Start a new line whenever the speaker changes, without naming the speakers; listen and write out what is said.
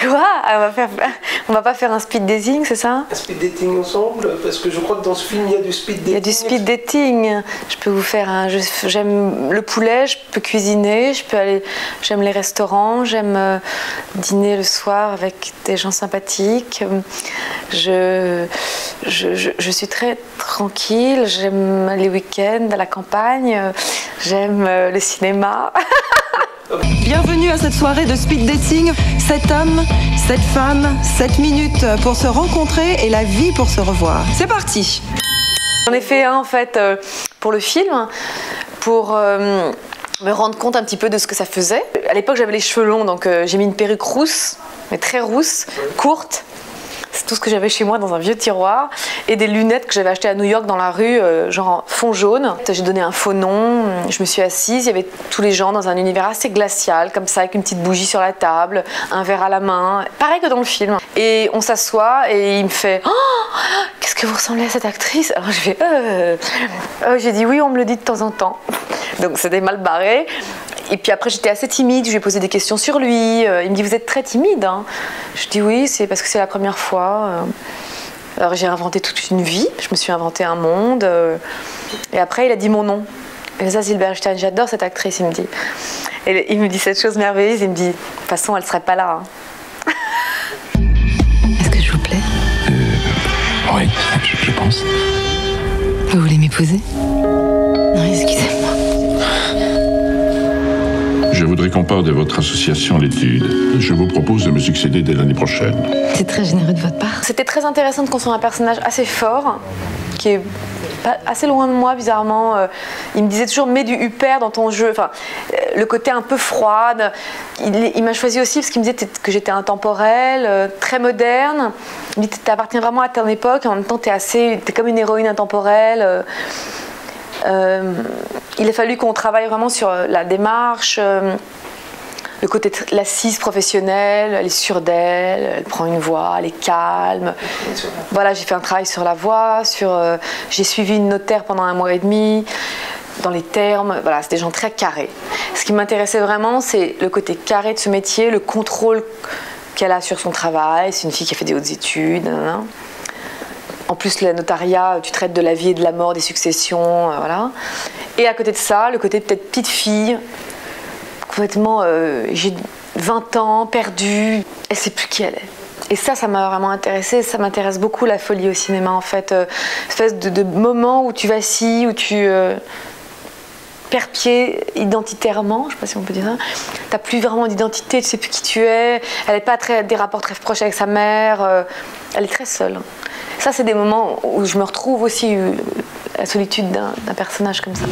Quoi? On va pas faire un speed dating, c'est ça?
Un speed dating ensemble? Parce que je crois que dans ce film, il y a du speed dating.
Il y a du speed dating. Je peux vous faire un... J'aime le poulet, je peux cuisiner, j'aime les restaurants, j'aime dîner le soir avec des gens sympathiques. Je suis très tranquille, j'aime les week-ends à la campagne, j'aime le cinéma.
Bienvenue à cette soirée de speed dating. 7 hommes, 7 femmes, 7 minutes pour se rencontrer et la vie pour se revoir. C'est parti.
J'en ai fait un en fait pour le film, pour me rendre compte un petit peu de ce que ça faisait. À l'époque j'avais les cheveux longs, donc j'ai mis une perruque rousse, mais très rousse, courte. C'est tout ce que j'avais chez moi dans un vieux tiroir. Et des lunettes que j'avais achetées à New York dans la rue, genre fond jaune. J'ai donné un faux nom, je me suis assise, il y avait tous les gens dans un univers assez glacial, comme ça, avec une petite bougie sur la table, un verre à la main, pareil que dans le film. Et on s'assoit et il me fait « Oh, qu'est-ce que vous ressemblez à cette actrice ?» Alors je fais j'ai dit « Oui, on me le dit de temps en temps. » Donc c'était mal barré. Et puis après j'étais assez timide, je lui ai posé des questions sur lui. Il me dit « Vous êtes très timide hein ?» Je dis « Oui, c'est parce que c'est la première fois. » Alors j'ai inventé toute une vie, je me suis inventé un monde. Et après il a dit mon nom. Elsa Zilberstein, j'adore cette actrice, il me dit. Et il me dit cette chose merveilleuse, il me dit « De toute façon, elle serait pas là. Hein. »
Est-ce que je vous plais?
Oui, je pense.
Vous voulez m'épouser? Non, excusez-moi.
Je voudrais qu'on parle de votre association L'étude. Je vous propose de me succéder dès l'année prochaine.
C'est très généreux de votre part.
C'était très intéressant de construire un personnage assez fort, qui est assez loin de moi, bizarrement. Il me disait toujours « mets du hyper dans ton jeu ». Enfin, le côté un peu froide. Il m'a choisi aussi parce qu'il me disait que j'étais intemporelle, très moderne. Il me dit « t'appartiens vraiment à ton époque, et en même temps t'es comme une héroïne intemporelle ». Il a fallu qu'on travaille vraiment sur la démarche, le côté l'assise professionnelle, elle est sûre d'elle, elle prend une voix, elle est calme. Voilà, j'ai fait un travail sur la voix, j'ai suivi une notaire pendant 1 mois et demi, dans les termes, voilà, c'est des gens très carrés. Ce qui m'intéressait vraiment, c'est le côté carré de ce métier, le contrôle qu'elle a sur son travail, c'est une fille qui a fait des hautes études, En plus, le notariat, tu traites de la vie et de la mort, des successions, voilà. Et à côté de ça, le côté peut-être petite fille, complètement, j'ai 20 ans, perdue, elle ne sait plus qui elle est. Et ça m'a vraiment intéressée, ça m'intéresse beaucoup la folie au cinéma en fait. Espèce de moment où tu vacilles, où tu perds pied identitairement, je ne sais pas si on peut dire ça. Tu n'as plus vraiment d'identité, tu ne sais plus qui tu es, elle n'a pas des rapports très proches avec sa mère, elle est très seule. Ça, c'est des moments où je me retrouve aussi la solitude d'un personnage comme ça.